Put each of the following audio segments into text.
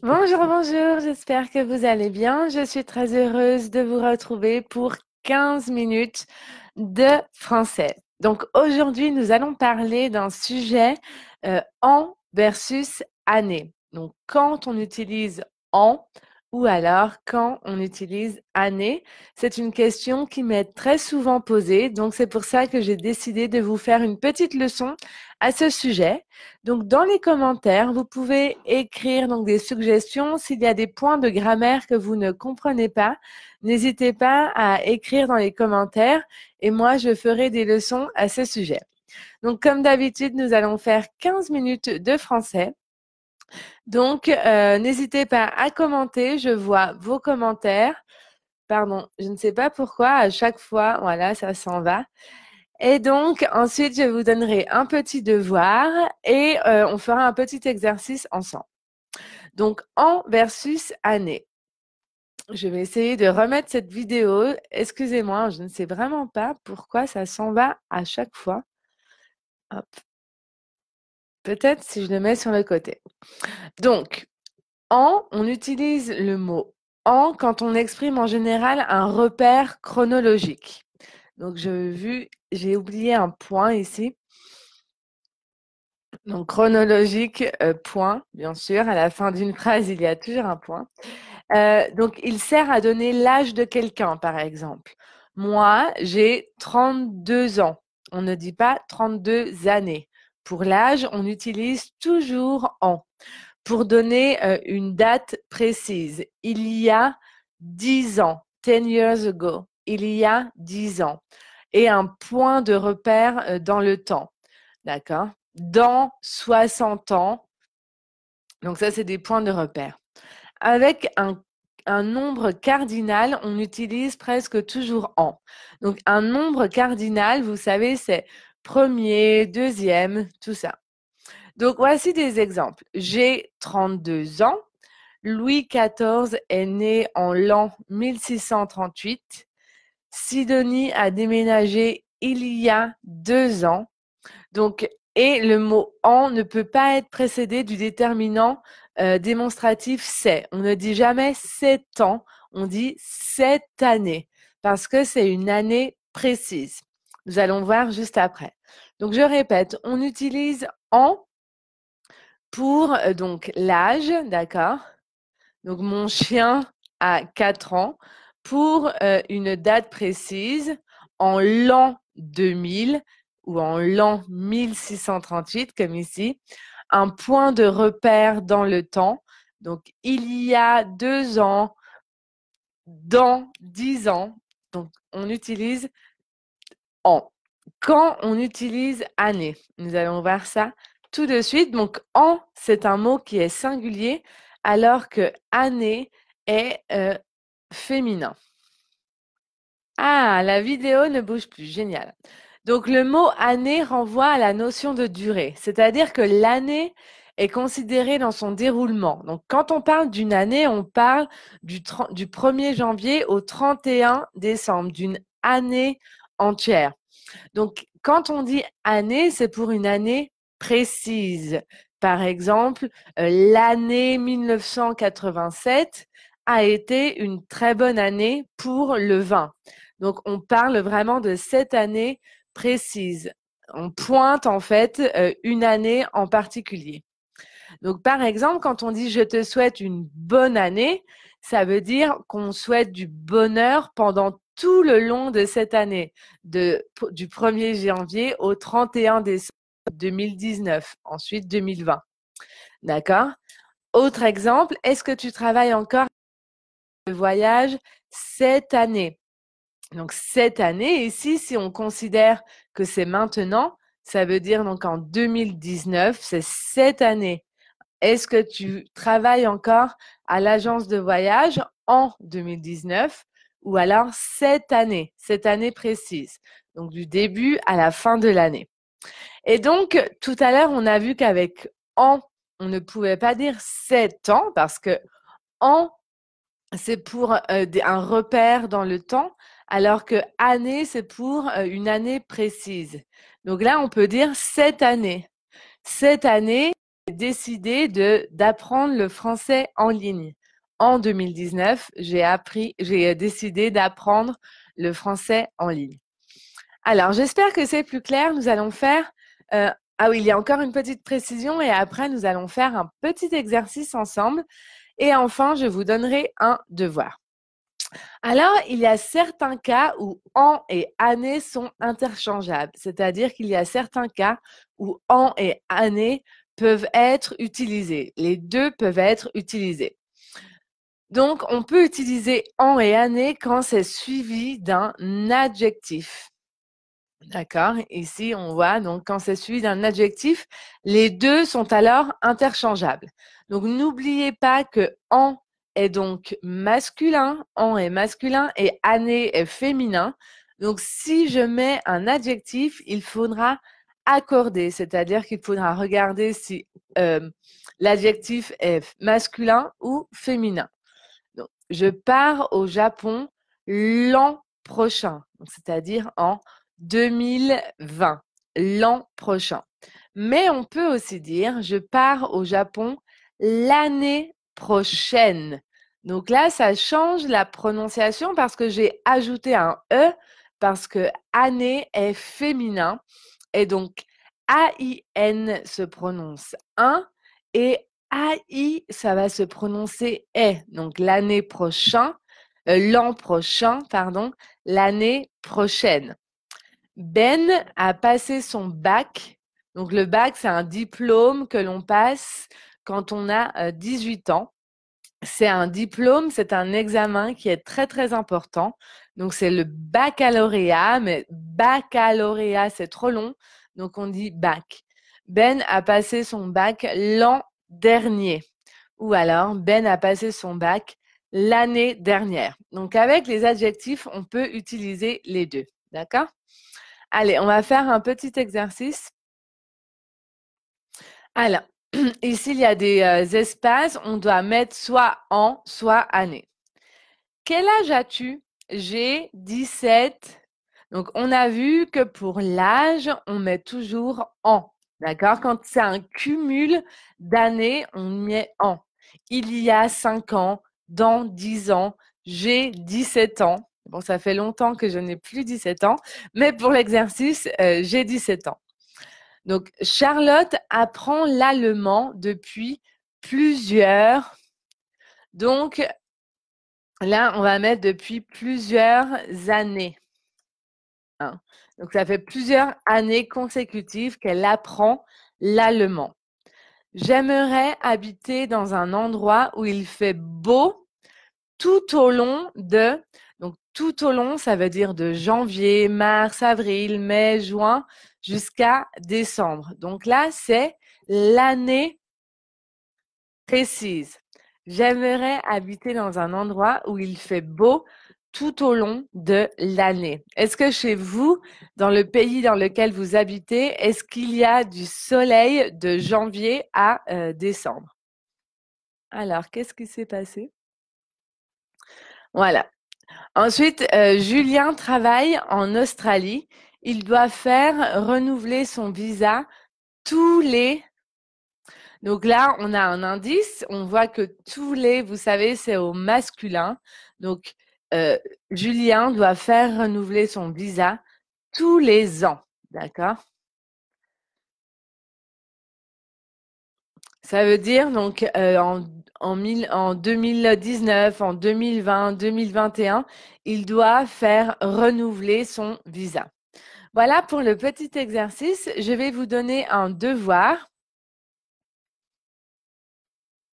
Bonjour, bonjour, j'espère que vous allez bien. Je suis très heureuse de vous retrouver pour 15 minutes de français. Donc aujourd'hui, nous allons parler d'un sujet an versus année. Donc quand on utilise an ou alors quand on utilise année, c'est une question qui m'est très souvent posée. Donc c'est pour ça que j'ai décidé de vous faire une petite leçon à ce sujet. Donc, dans les commentaires, vous pouvez écrire donc des suggestions. S'il y a des points de grammaire que vous ne comprenez pas, n'hésitez pas à écrire dans les commentaires et moi, je ferai des leçons à ce sujet. Donc, comme d'habitude, nous allons faire 15 minutes de français. Donc, n'hésitez pas à commenter. Je vois vos commentaires. Pardon, je ne sais pas pourquoi à chaque fois, voilà, ça s'en va. Et donc, ensuite, je vous donnerai un petit devoir et on fera un petit exercice ensemble. Donc, an versus année. Je vais essayer de remettre cette vidéo. Excusez-moi, je ne sais vraiment pas pourquoi ça s'en va à chaque fois. Hop. Peut-être si je le mets sur le côté. Donc, an, on utilise le mot an quand on exprime en général un repère chronologique. Donc, j'ai oublié un point ici. Donc, chronologique, point, bien sûr. À la fin d'une phrase, il y a toujours un point. Donc, il sert à donner l'âge de quelqu'un, par exemple. Moi, j'ai 32 ans. On ne dit pas 32 années. Pour l'âge, on utilise toujours an. Pour donner une date précise, il y a 10 ans, 10 years ago, il y a 10 ans. Et un point de repère dans le temps. D'accord? Dans 60 ans. Donc ça, c'est des points de repère. Avec un nombre cardinal, on utilise presque toujours an. Donc un nombre cardinal, vous savez, c'est premier, deuxième, tout ça. Donc voici des exemples. J'ai 32 ans. Louis XIV est né en l'an 1638. Sidonie a déménagé il y a 2 ans. Donc, et le mot en ne peut pas être précédé du déterminant démonstratif c'est. On ne dit jamais 7 ans, on dit cette année parce que c'est une année précise. Nous allons voir juste après. Donc, je répète, on utilise en pour donc l'âge, d'accord? Donc, mon chien a 4 ans pour une date précise en l'an 2000 ou en l'an 1638, comme ici, un point de repère dans le temps. Donc, il y a 2 ans, dans 10 ans. Donc, on utilise an. Quand on utilise année, nous allons voir ça tout de suite. Donc, an, c'est un mot qui est singulier, alors que année est féminin. Ah, la vidéo ne bouge plus. Génial. Donc, le mot année renvoie à la notion de durée, c'est-à-dire que l'année est considérée dans son déroulement. Donc, quand on parle d'une année, on parle du 1er janvier au 31 décembre, d'une année entière. Donc, quand on dit année, c'est pour une année précise. Par exemple, l'année 1987 a été une très bonne année pour le vin. Donc, on parle vraiment de cette année précise. On pointe en fait une année en particulier. Donc, par exemple, quand on dit je te souhaite une bonne année, ça veut dire qu'on souhaite du bonheur pendant tout le long de cette année, du 1er janvier au 31 décembre 2019, ensuite 2020. D'accord? Autre exemple, est-ce que tu travailles encore le voyage cette année? Donc, cette année, ici, si on considère que c'est maintenant, ça veut dire donc en 2019, c'est cette année. Est-ce que tu travailles encore à l'agence de voyage en 2019 ou alors cette année précise, donc du début à la fin de l'année. Et donc, tout à l'heure, on a vu qu'avec en, on ne pouvait pas dire 7 ans parce que en, c'est pour un repère dans le temps, alors que année, c'est pour une année précise. Donc là, on peut dire cette année. Cette année, décidé d'apprendre le français en ligne. En 2019, j'ai décidé d'apprendre le français en ligne. Alors, j'espère que c'est plus clair. Nous allons faire… ah oui, il y a encore une petite précision et après, nous allons faire un petit exercice ensemble. Et enfin, je vous donnerai un devoir. Alors, il y a certains cas où an et année sont interchangeables, c'est-à-dire qu'il y a certains cas où an et année peuvent être utilisés. Les deux peuvent être utilisés. Donc, on peut utiliser an et année quand c'est suivi d'un adjectif. D'accord? Ici, on voit, donc, quand c'est suivi d'un adjectif, les deux sont alors interchangeables. Donc, n'oubliez pas que an est donc masculin, an est masculin et année est féminin. Donc, si je mets un adjectif, il faudra accorder, c'est-à-dire qu'il faudra regarder si l'adjectif est masculin ou féminin. Donc, je pars au Japon l'an prochain, c'est-à-dire en 2020, l'an prochain. Mais on peut aussi dire je pars au Japon l'année prochaine. Donc là, ça change la prononciation parce que j'ai ajouté un E parce que année est féminin et donc A-I-N se prononce un et AI, ça va se prononcer est. Donc l'année prochaine, l'an prochain, pardon, l'année prochaine. Ben a passé son bac. Donc le bac, c'est un diplôme que l'on passe quand on a 18 ans. C'est un diplôme, c'est un examen qui est très, très important. Donc, c'est le baccalauréat, mais baccalauréat, c'est trop long. Donc, on dit bac. Ben a passé son bac l'an dernier. Ou alors, Ben a passé son bac l'année dernière. Donc, avec les adjectifs, on peut utiliser les deux. D'accord? Allez, on va faire un petit exercice. Alors, ici, il y a des espaces. On doit mettre soit an, soit année. Quel âge as-tu? J'ai 17. Donc, on a vu que pour l'âge, on met toujours an. D'accord? Quand c'est un cumul d'années, on met an. Il y a 5 ans, dans 10 ans, j'ai 17 ans. Bon, ça fait longtemps que je n'ai plus 17 ans, mais pour l'exercice, j'ai 17 ans. Donc, Charlotte apprend l'allemand depuis plusieurs. Donc, là, on va mettre depuis plusieurs années. Hein. Donc, ça fait plusieurs années consécutives qu'elle apprend l'allemand. J'aimerais habiter dans un endroit où il fait beau tout au long de… Donc, tout au long, ça veut dire de janvier, mars, avril, mai, juin, jusqu'à décembre. Donc là, c'est l'année précise. J'aimerais habiter dans un endroit où il fait beau tout au long de l'année. Est-ce que chez vous, dans le pays dans lequel vous habitez, est-ce qu'il y a du soleil de janvier à décembre? Alors, qu'est-ce qui s'est passé? Voilà. Ensuite, Julien travaille en Australie. Il doit faire renouveler son visa tous les… Donc là, on a un indice. On voit que tous les, vous savez, c'est au masculin. Donc, Julien doit faire renouveler son visa tous les ans. D'accord? Ça veut dire donc en 2019, en 2020, 2021, il doit faire renouveler son visa. Voilà pour le petit exercice. Je vais vous donner un devoir.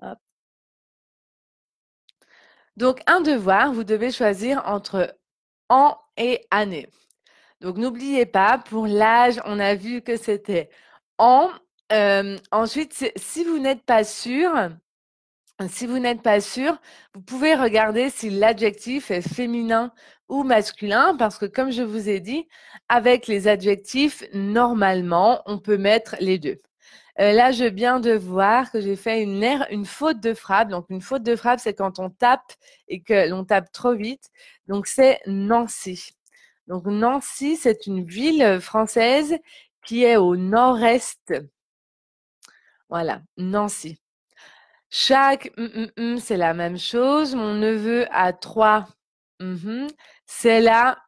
Hop. Donc, un devoir, vous devez choisir entre an et année. Donc, n'oubliez pas, pour l'âge, on a vu que c'était an. Ensuite, si vous n'êtes pas sûr, vous pouvez regarder si l'adjectif est féminin ou masculin, parce que comme je vous ai dit, avec les adjectifs, normalement, on peut mettre les deux. Là, je viens de voir que j'ai fait une faute de frappe. Donc, une faute de frappe, c'est quand on tape et que l'on tape trop vite. Donc, c'est Nancy. Donc, Nancy, c'est une ville française qui est au nord-est. Voilà, Nancy. Chaque c'est la même chose. Mon neveu a 3 c'est là.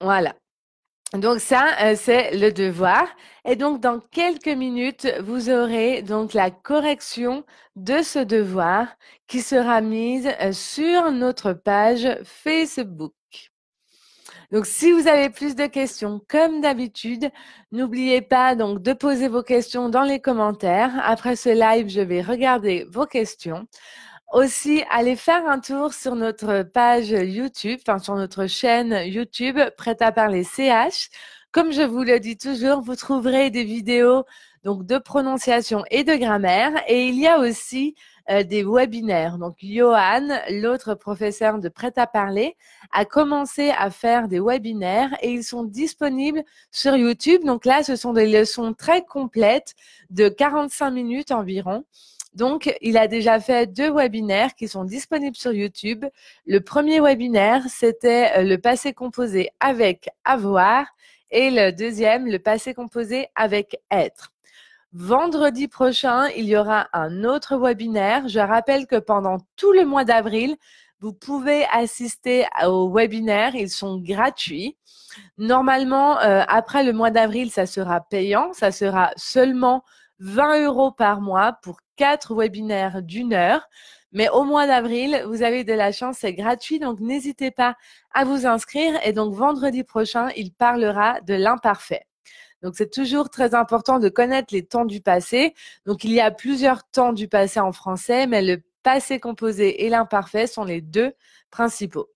Voilà. Donc ça, c'est le devoir. Et donc, dans quelques minutes, vous aurez donc la correction de ce devoir qui sera mise sur notre page Facebook. Donc, si vous avez plus de questions, comme d'habitude, n'oubliez pas donc de poser vos questions dans les commentaires. Après ce live, je vais regarder vos questions. Aussi, allez faire un tour sur notre page YouTube, enfin sur notre chaîne YouTube Prêt à parler CH. Comme je vous le dis toujours, vous trouverez des vidéos donc de prononciation et de grammaire. Et il y a aussi des webinaires. Donc, Johan, l'autre professeur de Prêt à parler, a commencé à faire des webinaires et ils sont disponibles sur YouTube. Donc là, ce sont des leçons très complètes de 45 minutes environ. Donc, il a déjà fait 2 webinaires qui sont disponibles sur YouTube. Le premier webinaire, c'était le passé composé avec avoir et le deuxième, le passé composé avec être. Vendredi prochain, il y aura un autre webinaire. Je rappelle que pendant tout le mois d'avril, vous pouvez assister aux webinaires. Ils sont gratuits. Normalement, après le mois d'avril, ça sera payant. Ça sera seulement 20 € par mois pour 4 webinaires d'1 heure. Mais au mois d'avril, vous avez de la chance, c'est gratuit. Donc, n'hésitez pas à vous inscrire. Et donc, vendredi prochain, il parlera de l'imparfait. Donc, c'est toujours très important de connaître les temps du passé. Donc, il y a plusieurs temps du passé en français, mais le passé composé et l'imparfait sont les 2 principaux.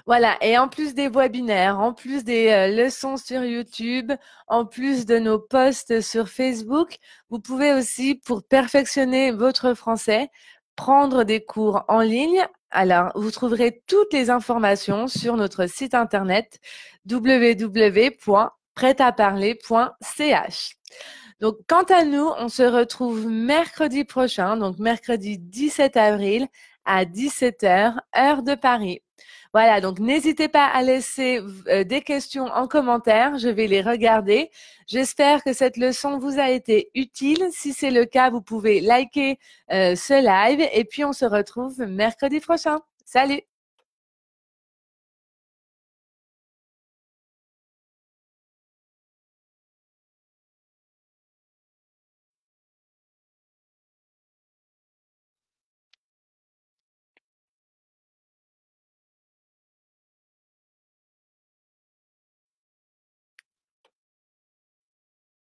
Voilà, et en plus des webinaires, en plus des leçons sur YouTube, en plus de nos posts sur Facebook, vous pouvez aussi, pour perfectionner votre français, prendre des cours en ligne. Alors, vous trouverez toutes les informations sur notre site internet www.pretaparler.ch. Donc, quant à nous, on se retrouve mercredi prochain, donc mercredi 17 avril à 17 h, heure de Paris. Voilà, donc n'hésitez pas à laisser des questions en commentaire, je vais les regarder. J'espère que cette leçon vous a été utile. Si c'est le cas, vous pouvez liker ce live et puis on se retrouve mercredi prochain. Salut!